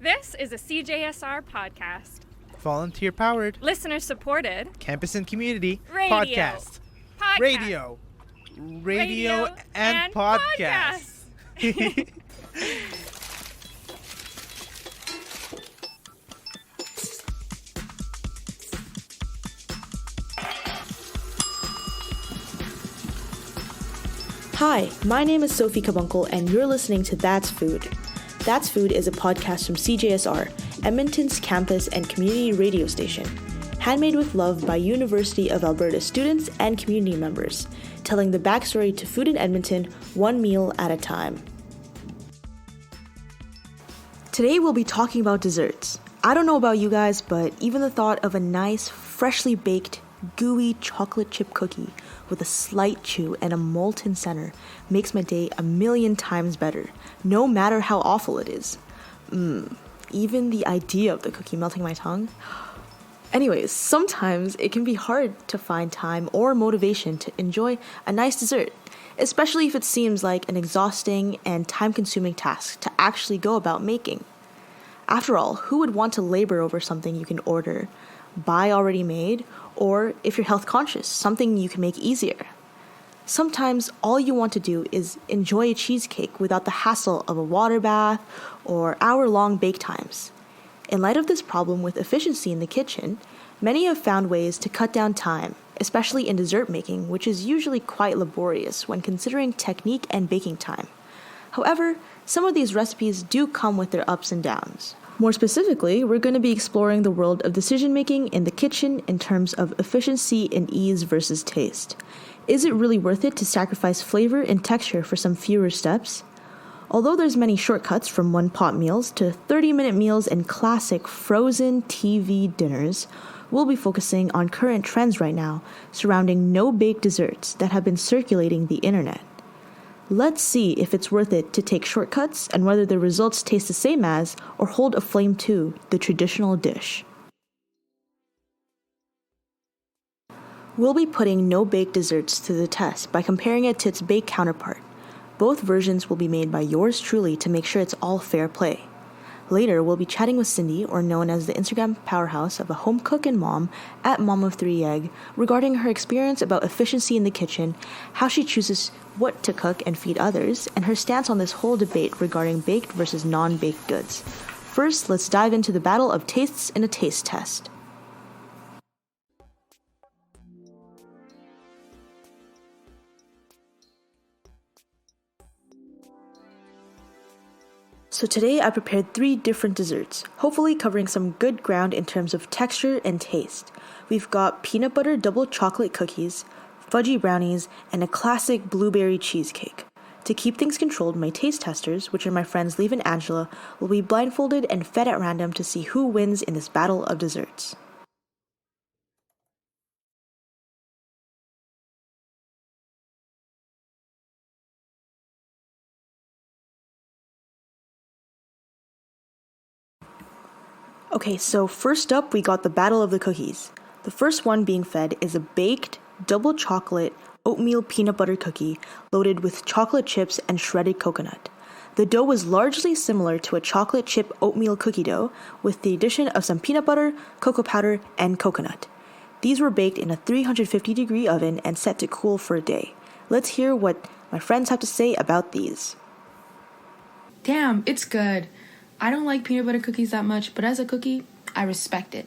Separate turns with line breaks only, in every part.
This is a CJSR podcast.
Volunteer-powered,
Listener-supported,
campus and community
Radio.
podcast. Radio and podcast.
Hi, my name is Sophie Cabungcal, and you're listening to That's Food. That's Food is a podcast from CJSR, Edmonton's campus and community radio station, handmade with love by University of Alberta students and community members, telling the backstory to food in Edmonton one meal at a time. Today we'll be talking about desserts. I don't know about you guys, but even the thought of a nice, freshly baked, gooey chocolate chip cookie with a slight chew and a molten center makes my day a million times better, no matter how awful it is. Even the idea of the cookie melting my tongue. Anyways, sometimes it can be hard to find time or motivation to enjoy a nice dessert, especially if it seems like an exhausting and time-consuming task to actually go about making. After all, who would want to labor over something you can order, buy already made, or if you're health conscious, something you can make easier? Sometimes all you want to do is enjoy a cheesecake without the hassle of a water bath or hour-long bake times. In light of this problem with efficiency in the kitchen, many have found ways to cut down time, especially in dessert making, which is usually quite laborious when considering technique and baking time. However, some of these recipes do come with their ups and downs. More specifically, we're going to be exploring the world of decision-making in the kitchen in terms of efficiency and ease versus taste. Is it really worth it to sacrifice flavor and texture for some fewer steps? Although there's many shortcuts from one-pot meals to 30-minute meals and classic frozen TV dinners, we'll be focusing on current trends right now surrounding no-bake desserts that have been circulating the internet. Let's see if it's worth it to take shortcuts and whether the results taste the same as or hold a flame to the traditional dish. We'll be putting no-bake desserts to the test by comparing it to its baked counterpart. Both versions will be made by yours truly to make sure it's all fair play. Later, we'll be chatting with Cindy, or known as the Instagram powerhouse of a home cook and mom at Mom of 3 Egg, regarding her experience about efficiency in the kitchen, how she chooses what to cook and feed others, and her stance on this whole debate regarding baked versus non-baked goods. First, let's dive into the battle of tastes in a taste test. So today I prepared 3 different desserts, hopefully covering some good ground in terms of texture and taste. We've got peanut butter double chocolate cookies, fudgy brownies, and a classic blueberry cheesecake. To keep things controlled, my taste testers, which are my friends Lev and Angela, will be blindfolded and fed at random to see who wins in this battle of desserts. Okay, so first up we got the battle of the cookies. The first one being fed is a baked, double chocolate, oatmeal peanut butter cookie loaded with chocolate chips and shredded coconut. The dough was largely similar to a chocolate chip oatmeal cookie dough with the addition of some peanut butter, cocoa powder, and coconut. These were baked in a 350-degree oven and set to cool for a day. Let's hear what my friends have to say about these.
Damn, it's good. I don't like peanut butter cookies that much, but as a cookie, I respect it.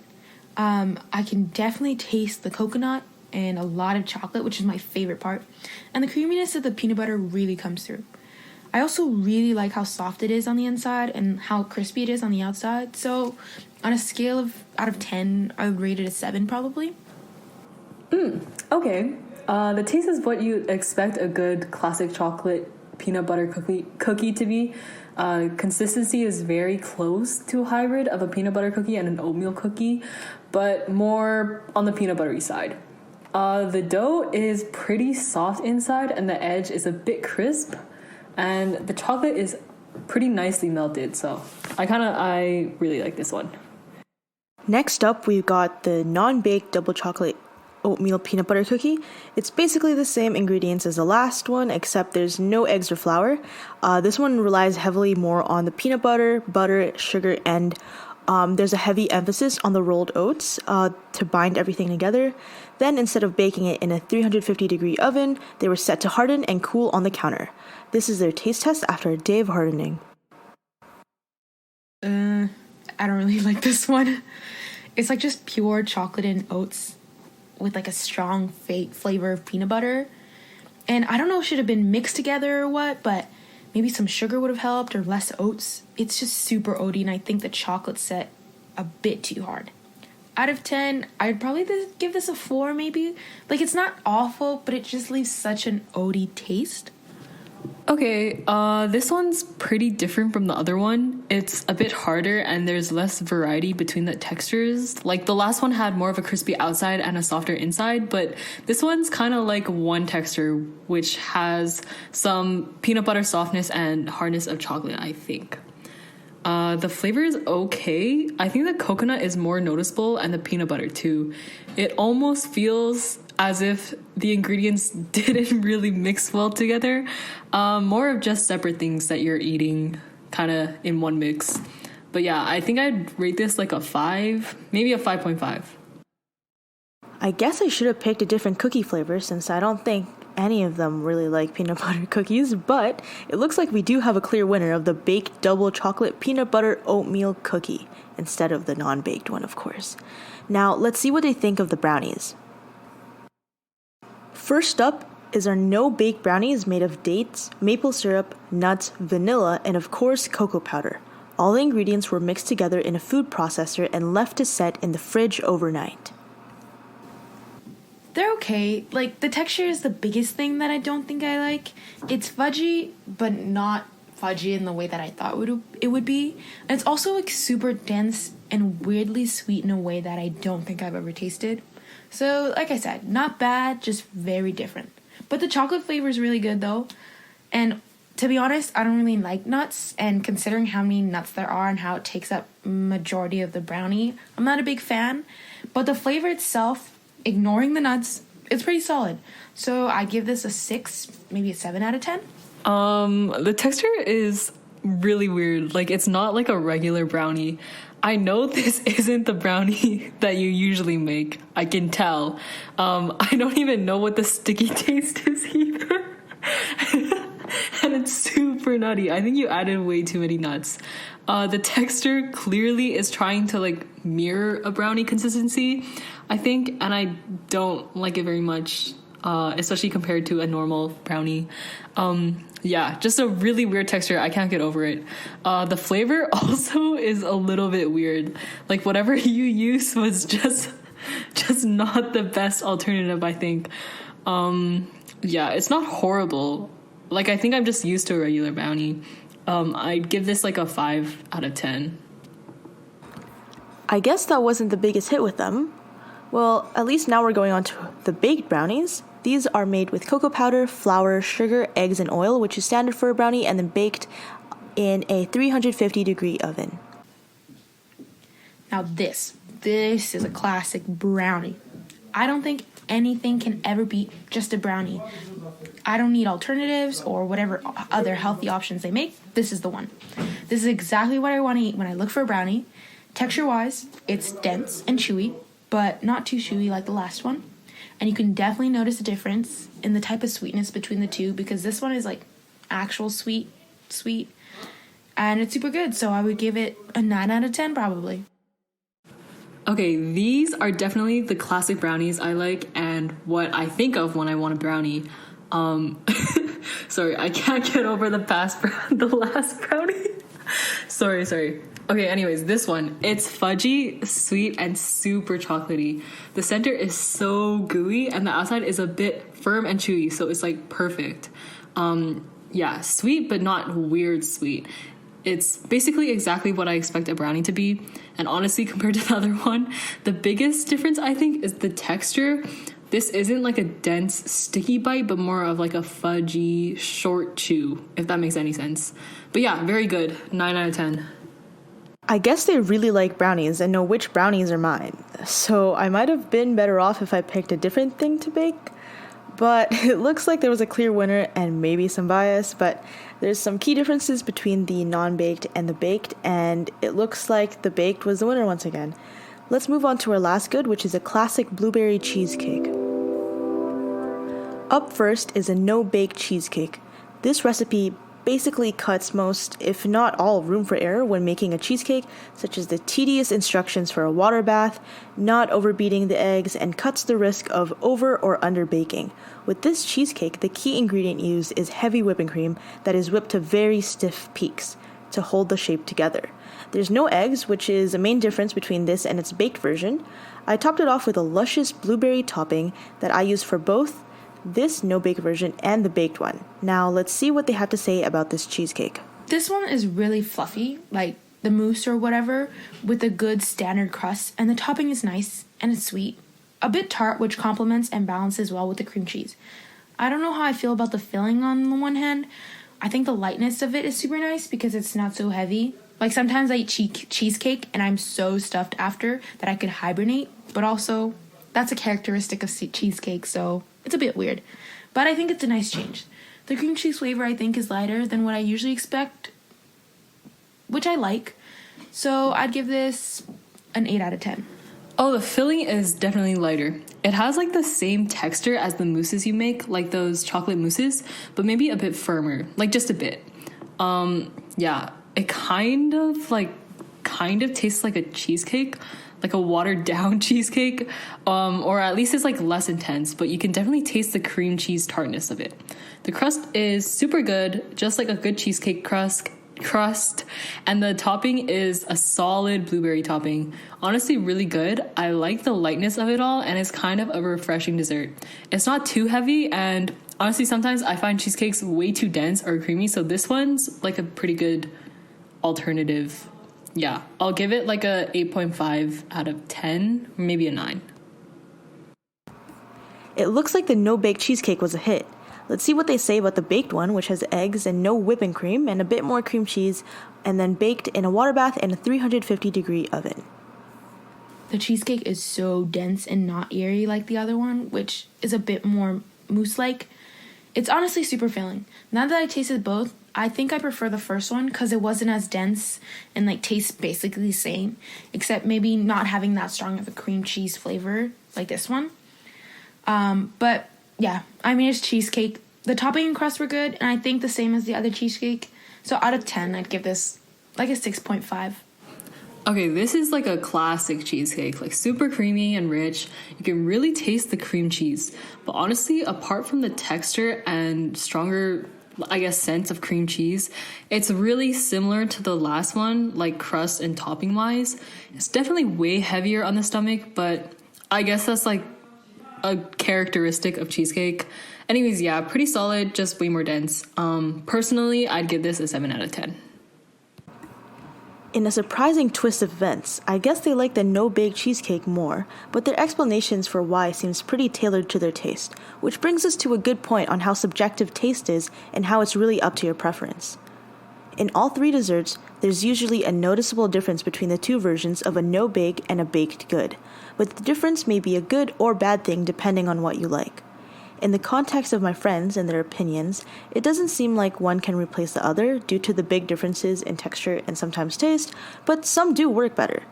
I can definitely taste the coconut and a lot of chocolate, which is my favorite part. And the creaminess of the peanut butter really comes through. I also really like how soft it is on the inside and how crispy it is on the outside. So on a scale of out of 10, I would rate it a 7 probably.
Okay. The taste is what you expect a good classic chocolate peanut butter cookie to be. Consistency is very close to a hybrid of a peanut butter cookie and an oatmeal cookie, but more on the peanut buttery side. The dough is pretty soft inside and the edge is a bit crisp, and the chocolate is pretty nicely melted, so I really like this one.
Next up, we've got the non-baked double chocolate oatmeal peanut butter cookie. It's basically the same ingredients as the last one, except there's no eggs or flour. This one relies heavily more on the peanut butter, sugar, and there's a heavy emphasis on the rolled oats to bind everything together. Then, instead of baking it in a 350-degree oven, they were set to harden and cool on the counter. This is their taste test after a day of hardening.
I don't really like this one. It's like just pure chocolate and oats with like a strong flavor of peanut butter. And I don't know if it should have been mixed together or what, but maybe some sugar would have helped or less oats. It's just super oaty, and I think the chocolate's set a bit too hard. Out of 10, I'd probably give this a 4 maybe. Like, it's not awful, but it just leaves such an oaty taste.
Okay, this one's pretty different from the other one. It's a bit harder and there's less variety between the textures. Like, the last one had more of a crispy outside and a softer inside, but this one's kind of like one texture, which has some peanut butter softness and hardness of chocolate, I think. The flavor is okay. I think the coconut is more noticeable and the peanut butter too. It almost feels as if the ingredients didn't really mix well together. More of just separate things that you're eating kind of in one mix. But yeah, I think I'd rate this like a 5, maybe a 5.5.
I guess I should have picked a different cookie flavor since I don't think any of them really like peanut butter cookies, but it looks like we do have a clear winner of the baked double chocolate peanut butter oatmeal cookie instead of the non-baked one, of course. Now, let's see what they think of the brownies. First up is our no-bake brownies made of dates, maple syrup, nuts, vanilla, and of course cocoa powder. All the ingredients were mixed together in a food processor and left to set in the fridge overnight.
They're okay. Like, the texture is the biggest thing that I don't think I like. It's fudgy, but not fudgy in the way that I thought it would be. And it's also like super dense and weirdly sweet in a way that I don't think I've ever tasted. So, like I said, not bad, just very different. But the chocolate flavor is really good, though. And to be honest, I don't really like nuts. And considering how many nuts there are and how it takes up majority of the brownie, I'm not a big fan. But the flavor itself, ignoring the nuts, it's pretty solid. So I give this a 6, maybe a 7 out of 10.
The texture is really weird. Like, it's not like a regular brownie. I know this isn't the brownie that you usually make. I can tell. I don't even know what the sticky taste is either. And it's super nutty. I think you added way too many nuts. The texture clearly is trying to like mirror a brownie consistency, I think, and I don't like it very much, especially compared to a normal brownie. Yeah, just a really weird texture. I can't get over it. The flavor also is a little bit weird. Like, whatever you use was just not the best alternative, I think. Yeah, it's not horrible. Like, I think I'm just used to a regular brownie. I'd give this like a 5 out of 10.
I guess that wasn't the biggest hit with them. Well, at least now we're going on to the baked brownies. These are made with cocoa powder, flour, sugar, eggs, and oil, which is standard for a brownie, and then baked in a 350-degree oven.
Now this is a classic brownie. I don't think anything can ever beat just a brownie. I don't need alternatives or whatever other healthy options they make. This is the one. This is exactly what I want to eat when I look for a brownie. Texture-wise, it's dense and chewy, but not too chewy like the last one. And you can definitely notice a difference in the type of sweetness between the two, because this one is like actual sweet, and it's super good. So I would give it a 9 out of 10 probably.
Okay, these are definitely the classic brownies I like and what I think of when I want a brownie. Sorry, I can't get over the last brownie. Sorry. Okay, anyways, this one, it's fudgy, sweet, and super chocolatey. The center is so gooey, and the outside is a bit firm and chewy, so it's like perfect. Yeah, sweet, but not weird sweet. It's basically exactly what I expect a brownie to be, and honestly, compared to the other one, the biggest difference, I think, is the texture. This isn't like a dense, sticky bite, but more of like a fudgy, short chew, if that makes any sense. But yeah, very good. 9 out of 10.
I guess they really like brownies and know which brownies are mine. So I might have been better off if I picked a different thing to bake. But it looks like there was a clear winner and maybe some bias, but there's some key differences between the non-baked and the baked, and it looks like the baked was the winner once again. Let's move on to our last good, which is a classic blueberry cheesecake. Up first is a no-bake cheesecake. This recipe basically cuts most, if not all, room for error when making a cheesecake, such as the tedious instructions for a water bath, not overbeating the eggs, and cuts the risk of over or under baking. With this cheesecake, the key ingredient used is heavy whipping cream that is whipped to very stiff peaks to hold the shape together. There's no eggs, which is a main difference between this and its baked version. I topped it off with a luscious blueberry topping that I used for both this no-bake version and the baked one. Now let's see what they have to say about this cheesecake.
This one is really fluffy, like the mousse or whatever, with a good standard crust, and the topping is nice and it's sweet. A bit tart, which complements and balances well with the cream cheese. I don't know how I feel about the filling on the one hand. I think the lightness of it is super nice because it's not so heavy. Like sometimes I eat cheesecake and I'm so stuffed after that I could hibernate, but also that's a characteristic of cheesecake, so it's a bit weird. But I think it's a nice change. The cream cheese flavor I think is lighter than what I usually expect, which I like. So I'd give this an 8 out of 10.
Oh, the filling is definitely lighter. It has like the same texture as the mousses you make, like those chocolate mousses, but maybe a bit firmer, like just a bit. Yeah, it kind of tastes like a cheesecake, like a watered down cheesecake, or at least it's like less intense, but you can definitely taste the cream cheese tartness of it. The crust is super good, just like a good cheesecake crust, and the topping is a solid blueberry topping. Honestly, really good. I like the lightness of it all, and it's kind of a refreshing dessert. It's not too heavy, and honestly, sometimes I find cheesecakes way too dense or creamy, so this one's like a pretty good alternative. Yeah, I'll give it like a 8.5 out of 10, maybe a 9.
It looks like the no-bake cheesecake was a hit. Let's see what they say about the baked one, which has eggs and no whipping cream and a bit more cream cheese, and then baked in a water bath in a 350-degree oven.
The cheesecake is so dense and not airy like the other one, which is a bit more mousse-like. It's honestly super filling. Now that I tasted both, I think I prefer the first one because it wasn't as dense and like tastes basically the same, except maybe not having that strong of a cream cheese flavor like this one. But yeah, I mean, it's cheesecake. The topping and crust were good, and I think the same as the other cheesecake. So out of 10, I'd give this like a 6.5.
Okay, this is like a classic cheesecake, like super creamy and rich. You can really taste the cream cheese. But honestly, apart from the texture and stronger, I guess, sense of cream cheese, it's really similar to the last one, like crust and topping wise. It's definitely way heavier on the stomach, but I guess that's like a characteristic of cheesecake. Anyways, yeah, pretty solid, just way more dense. Personally, I'd give this a 7 out of 10.
In a surprising twist of events, I guess they like the no-bake cheesecake more, but their explanations for why seems pretty tailored to their taste, which brings us to a good point on how subjective taste is and how it's really up to your preference. In all three desserts, there's usually a noticeable difference between the two versions of a no-bake and a baked good, but the difference may be a good or bad thing depending on what you like. In the context of my friends and their opinions, it doesn't seem like one can replace the other due to the big differences in texture and sometimes taste, but some do work better.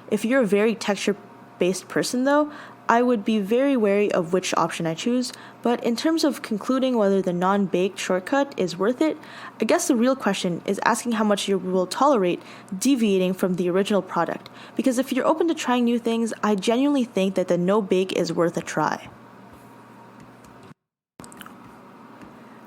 If you're a very texture-based person though, I would be very wary of which option I choose, but in terms of concluding whether the non-baked shortcut is worth it, I guess the real question is asking how much you will tolerate deviating from the original product, because if you're open to trying new things, I genuinely think that the no-bake is worth a try.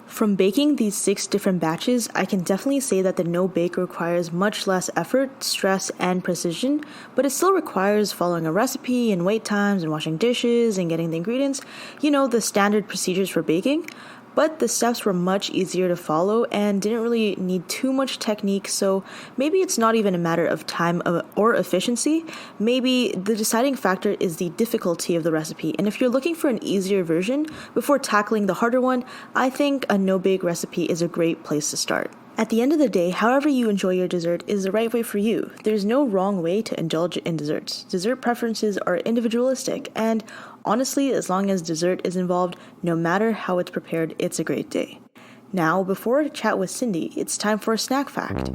From baking these 6 different batches, I can definitely say that the no-bake requires much less effort, stress, and precision, but it still requires following a recipe and wait times and washing dishes and getting the ingredients, the standard procedures for baking. but the steps were much easier to follow and didn't really need too much technique, so maybe it's not even a matter of time or efficiency. Maybe the deciding factor is the difficulty of the recipe, and if you're looking for an easier version before tackling the harder one, I think a no-bake recipe is a great place to start. At the end of the day, however you enjoy your dessert is the right way for you. There's no wrong way to indulge in desserts. Dessert preferences are individualistic, and honestly, as long as dessert is involved, no matter how it's prepared, it's a great day. Now, before I chat with Cindy, it's time for a snack fact.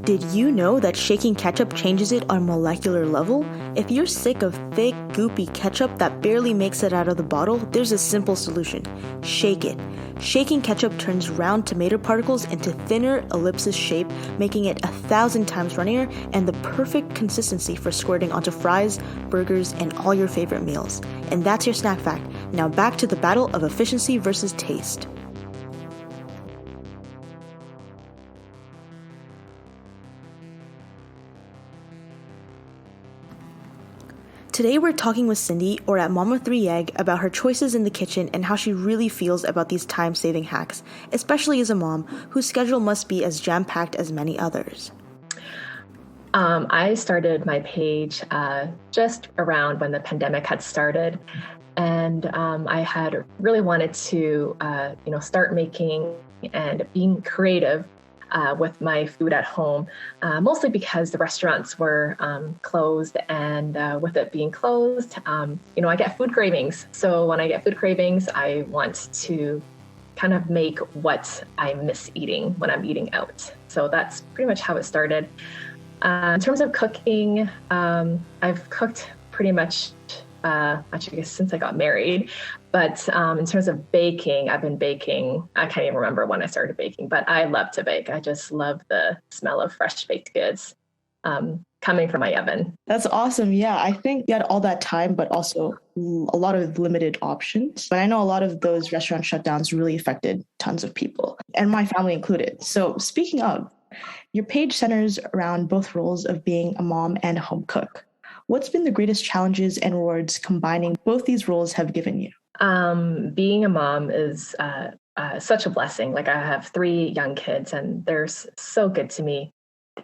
Did you know that shaking ketchup changes it on a molecular level? If you're sick of thick, goopy ketchup that barely makes it out of the bottle, there's a simple solution. Shake it. Shaking ketchup turns round tomato particles into thinner ellipsis shape, making it 1,000 times runnier and the perfect consistency for squirting onto fries, burgers, and all your favorite meals. And that's your snack fact. Now back to the battle of efficiency versus taste. Today we're talking with Cindy, or at Mama 3 Egg, about her choices in the kitchen and how she really feels about these time-saving hacks, especially as a mom whose schedule must be as jam-packed as many others.
I started my page just around when the pandemic had started, and I had really wanted to, start making and being creative with my food at home, mostly because the restaurants were closed, and with it being closed, I get food cravings. So when I get food cravings, I want to kind of make what I miss eating when I'm eating out. So that's pretty much how it started. In terms of cooking, I've cooked pretty much, actually, I guess since I got married. But in terms of baking, I've been baking. I can't even remember when I started baking, but I love to bake. I just love the smell of fresh baked goods coming from my oven.
That's awesome. Yeah, I think you had all that time, but also a lot of limited options. But I know a lot of those restaurant shutdowns really affected tons of people, and my family included. So speaking of, your page centers around both roles of being a mom and a home cook. What's been the greatest challenges and rewards combining both these roles have given you?
Being a mom is such a blessing. Like, I have 3 young kids, and they're so good to me,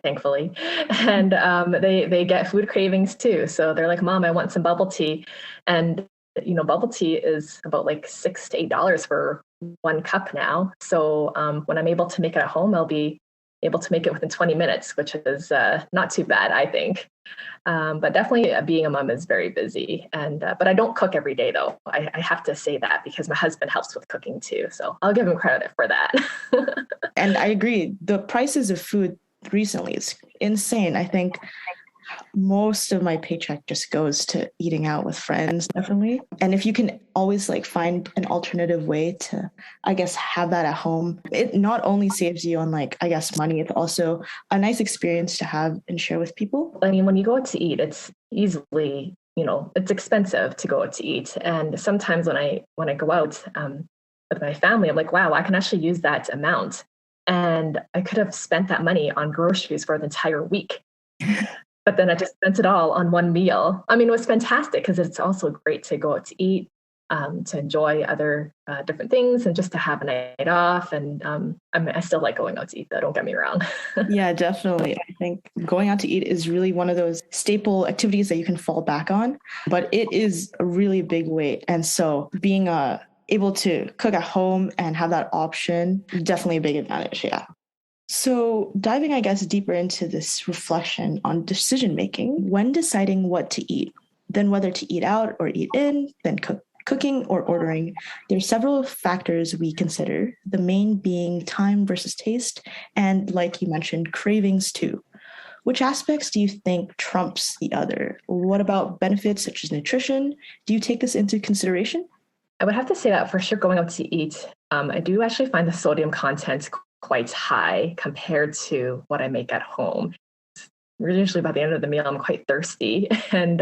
thankfully. And they get food cravings too. So they're like, "Mom, I want some bubble tea." And bubble tea is about like $6 to $8 for 1 cup now. So when I'm able to make it at home, I'll be able to make it within 20 minutes, which is not too bad, I think. But definitely being a mom is very busy. But I don't cook every day, though. I have to say that because my husband helps with cooking too. So I'll give him credit for that.
And I agree. The prices of food recently is insane. I think most of my paycheck just goes to eating out with friends, definitely. And if you can always find an alternative way to, I guess, have that at home, it not only saves you on money, it's also a nice experience to have and share with people.
I mean, when you go out to eat, it's easily, it's expensive to go out to eat. And sometimes when I go out with my family, I'm like, wow, I can actually use that amount. And I could have spent that money on groceries for the entire week. But then I just spent it all on one meal. I mean, it was fantastic because it's also great to go out to eat, to enjoy other different things, and just to have a night off. And I still like going out to eat, though, don't get me wrong.
Yeah, definitely. I think going out to eat is really one of those staple activities that you can fall back on, but it is a really big weight. And so being able to cook at home and have that option, definitely a big advantage, yeah. So diving, I guess, deeper into this reflection on decision-making, when deciding what to eat, then whether to eat out or eat in, then cooking or ordering, there are several factors we consider, the main being time versus taste, and like you mentioned, cravings too. Which aspects do you think trumps the other? What about benefits such as nutrition? Do you take this into consideration?
I would have to say that for sure going out to eat, I do actually find the sodium content quite high compared to what I make at home. Usually by the end of the meal, I'm quite thirsty, and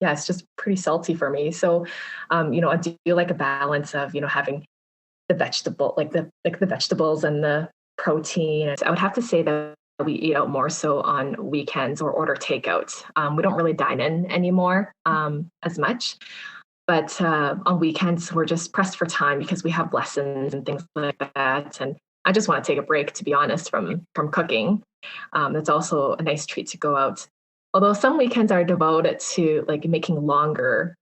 it's just pretty salty for me. So, I do like a balance of, having the vegetable, the vegetables and the protein. I would have to say that we eat out more so on weekends or order takeout. We don't really dine in anymore as much. But on weekends, we're just pressed for time because we have lessons and things like that. And I just want to take a break, to be honest, from cooking. It's also a nice treat to go out. Although some weekends are devoted to like making longer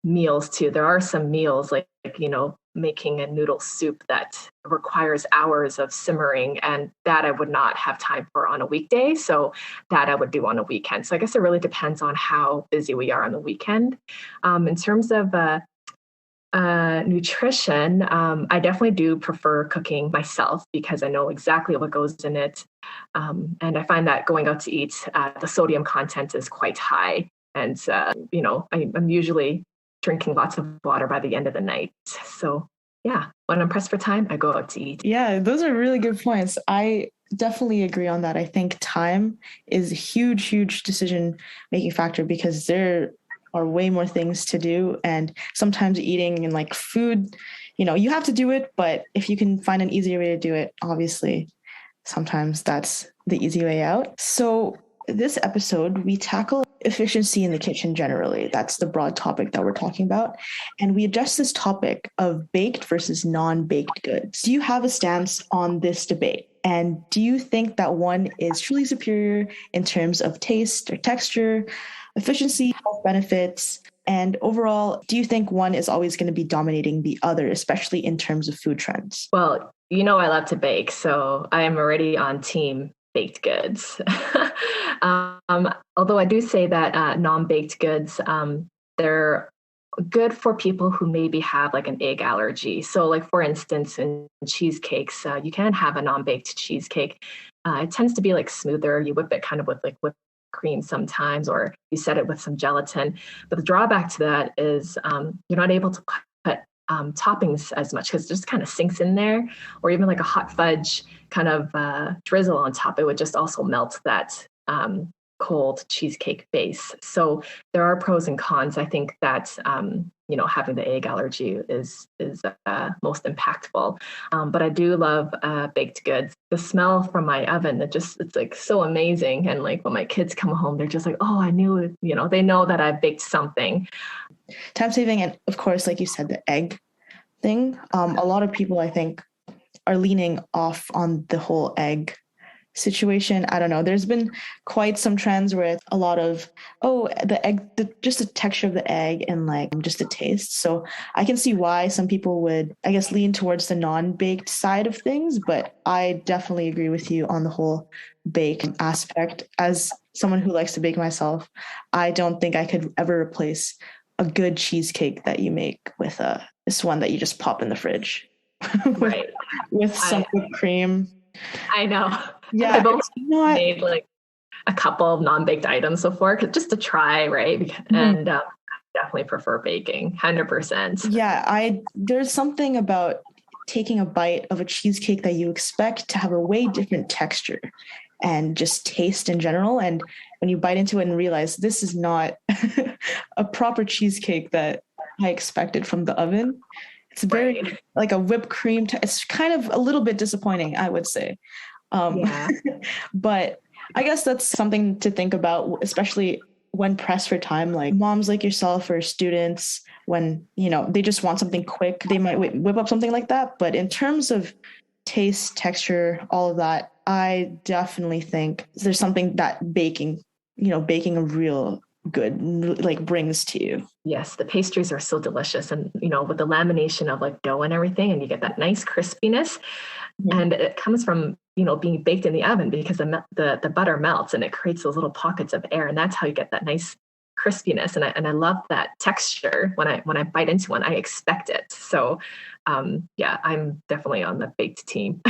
meals too. There are some meals like making a noodle soup that requires hours of simmering, and that I would not have time for on a weekday. So that I would do on a weekend. So I guess it really depends on how busy we are on the weekend. In terms of nutrition, I definitely do prefer cooking myself because I know exactly what goes in it. And I find that going out to eat, the sodium content is quite high. And, I'm usually drinking lots of water by the end of the night. So yeah, when I'm pressed for time, I go out to eat.
Yeah, those are really good points. I definitely agree on that. I think time is a huge decision-making factor because there are way more things to do. And sometimes eating and like food, you have to do it, but if you can find an easier way to do it, obviously, sometimes that's the easy way out. So this episode, we tackle efficiency in the kitchen generally. That's the broad topic that we're talking about. And we address this topic of baked versus non-baked goods. Do you have a stance on this debate? And do you think that one is truly superior in terms of taste or texture, efficiency, health benefits? And overall, do you think one is always going to be dominating the other, especially in terms of food trends?
Well, I love to bake, so I am already on team baked goods. Although I do say that non-baked goods, they're good for people who maybe have like an egg allergy. So like, for instance, in cheesecakes, you can have a non-baked cheesecake. It tends to be like smoother. You whip it kind of with like whipped cream sometimes, or you set it with some gelatin. But the drawback to that is you're not able to put toppings as much because it just kind of sinks in there, or even like a hot fudge kind of drizzle on top. It would just also melt that cold cheesecake base. So there are pros and cons. I think that having the egg allergy is most impactful. But I do love baked goods. The smell from my oven, it's like so amazing. And like when my kids come home, they're just like, oh, I knew it. They know that I've baked something.
Time saving, and of course, like you said, the egg thing. A lot of people, I think, are leaning off on the whole egg situation. I don't know. There's been quite some trends where it's a lot of, the egg, just the texture of the egg and like just the taste. So I can see why some people would, I guess, lean towards the non-baked side of things, but I definitely agree with you on the whole bake aspect. As someone who likes to bake myself, I don't think I could ever replace a good cheesecake that you make with this one that you just pop in the fridge
Right.
with some whipped cream.
I know.
Yeah,
I've only made like a couple of non-baked items so far, just to try, right? And I definitely prefer baking, 100%.
Yeah, there's something about taking a bite of a cheesecake that you expect to have a way different texture and just taste in general. And when you bite into it and realize this is not a proper cheesecake that I expected from the oven, it's very like a whipped cream. It's kind of a little bit disappointing, I would say. But I guess that's something to think about, especially when pressed for time, like moms like yourself or students, when, they just want something quick, they might whip up something like that. But in terms of taste, texture, all of that, I definitely think there's something that baking a real good like brings to you.
Yes, the pastries are so delicious, and with the lamination of like dough and everything, and you get that nice crispiness, and it comes from being baked in the oven because the butter melts and it creates those little pockets of air, and that's how you get that nice crispiness. And I love that texture. When I bite into one, I expect it. So yeah, I'm definitely on the baked team.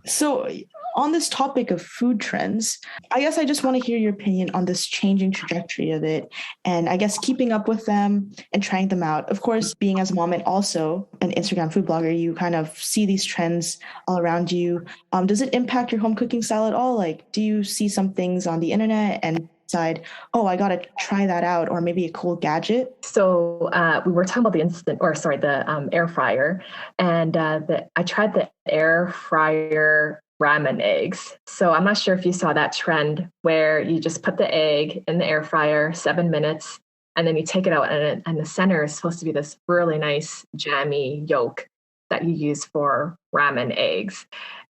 So on this topic of food trends, I guess I just want to hear your opinion on this changing trajectory of it, and I guess keeping up with them and trying them out. Of course, being as a mom and also an Instagram food blogger, you kind of see these trends all around you. Does it impact your home cooking style at all? Like, do you see some things on the internet and decide, I got to try that out, or maybe a cool gadget?
So we were talking about the air fryer, and I tried the air fryer ramen eggs. So I'm not sure if you saw that trend where you just put the egg in the air fryer 7 minutes, and then you take it out, and the center is supposed to be this really nice jammy yolk that you use for ramen eggs.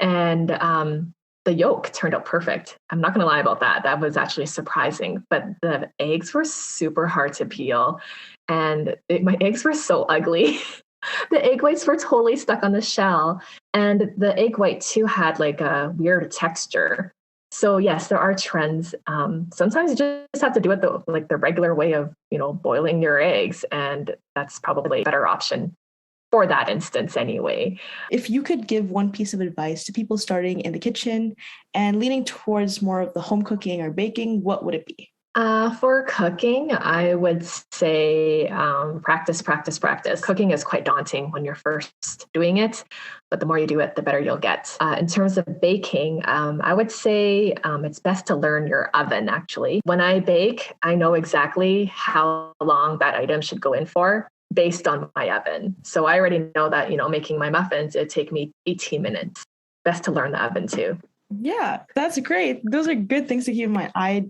And the yolk turned out perfect. I'm not going to lie about that. That was actually surprising. But the eggs were super hard to peel, and my eggs were so ugly. The egg whites were totally stuck on the shell, and the egg white too had like a weird texture. So yes, there are trends. Sometimes you just have to do it the regular way of, boiling your eggs, and that's probably a better option for that instance anyway.
If you could give one piece of advice to people starting in the kitchen and leaning towards more of the home cooking or baking, what would it be?
For cooking, I would say practice, practice, practice. Cooking is quite daunting when you're first doing it, but the more you do it, the better you'll get. In terms of baking, I would say it's best to learn your oven, actually. When I bake, I know exactly how long that item should go in for based on my oven. So I already know that, making my muffins, it'd take me 18 minutes. Best to learn the oven too.
Yeah, that's great. Those are good things to keep in mind. I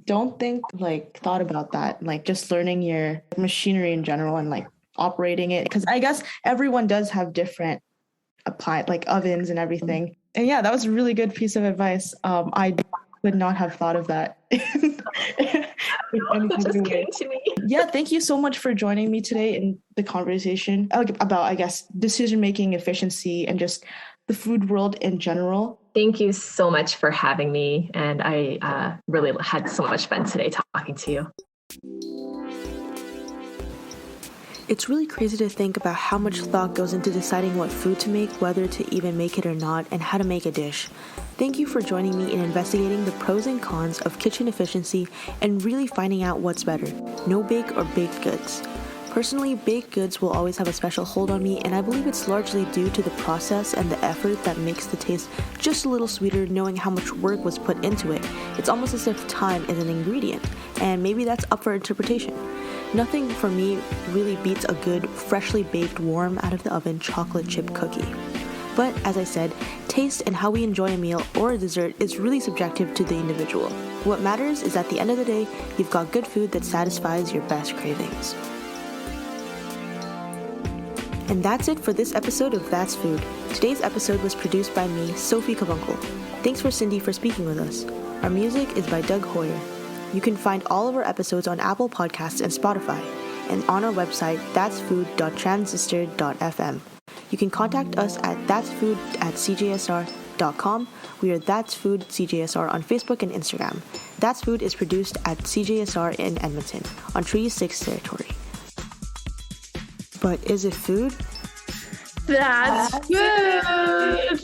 don't think thought about that, just learning your machinery in general and operating it, because I guess everyone does have different ovens and everything. And yeah, that was a really good piece of advice. I would not have thought of that.
Just came to me.
Yeah, thank you so much for joining me today in the conversation about, I guess, decision making, efficiency, and just the food world in general.
Thank you so much for having me. And I really had so much fun today talking to you.
It's really crazy to think about how much thought goes into deciding what food to make, whether to even make it or not, and how to make a dish. Thank you for joining me in investigating the pros and cons of kitchen efficiency and really finding out what's better, no-bake or baked goods. Personally, baked goods will always have a special hold on me, and I believe it's largely due to the process and the effort that makes the taste just a little sweeter, knowing how much work was put into it. It's almost as if time is an ingredient, and maybe that's up for interpretation. Nothing for me really beats a good, freshly baked, warm out of the oven chocolate chip cookie. But as I said, taste and how we enjoy a meal or a dessert is really subjective to the individual. What matters is at the end of the day, you've got good food that satisfies your best cravings. And that's it for this episode of That's Food. Today's episode was produced by me, Sophie Cabungcal. Thanks for Cindy for speaking with us. Our music is by Doug Hoyer. You can find all of our episodes on Apple Podcasts and Spotify, and on our website, that'sfood.transistor.fm. You can contact us at that'sfood@cjsr.com. We are That's Food CJSR on Facebook and Instagram. That's Food is produced at CJSR in Edmonton, on Treaty 6 territory. But is it food?
That's good.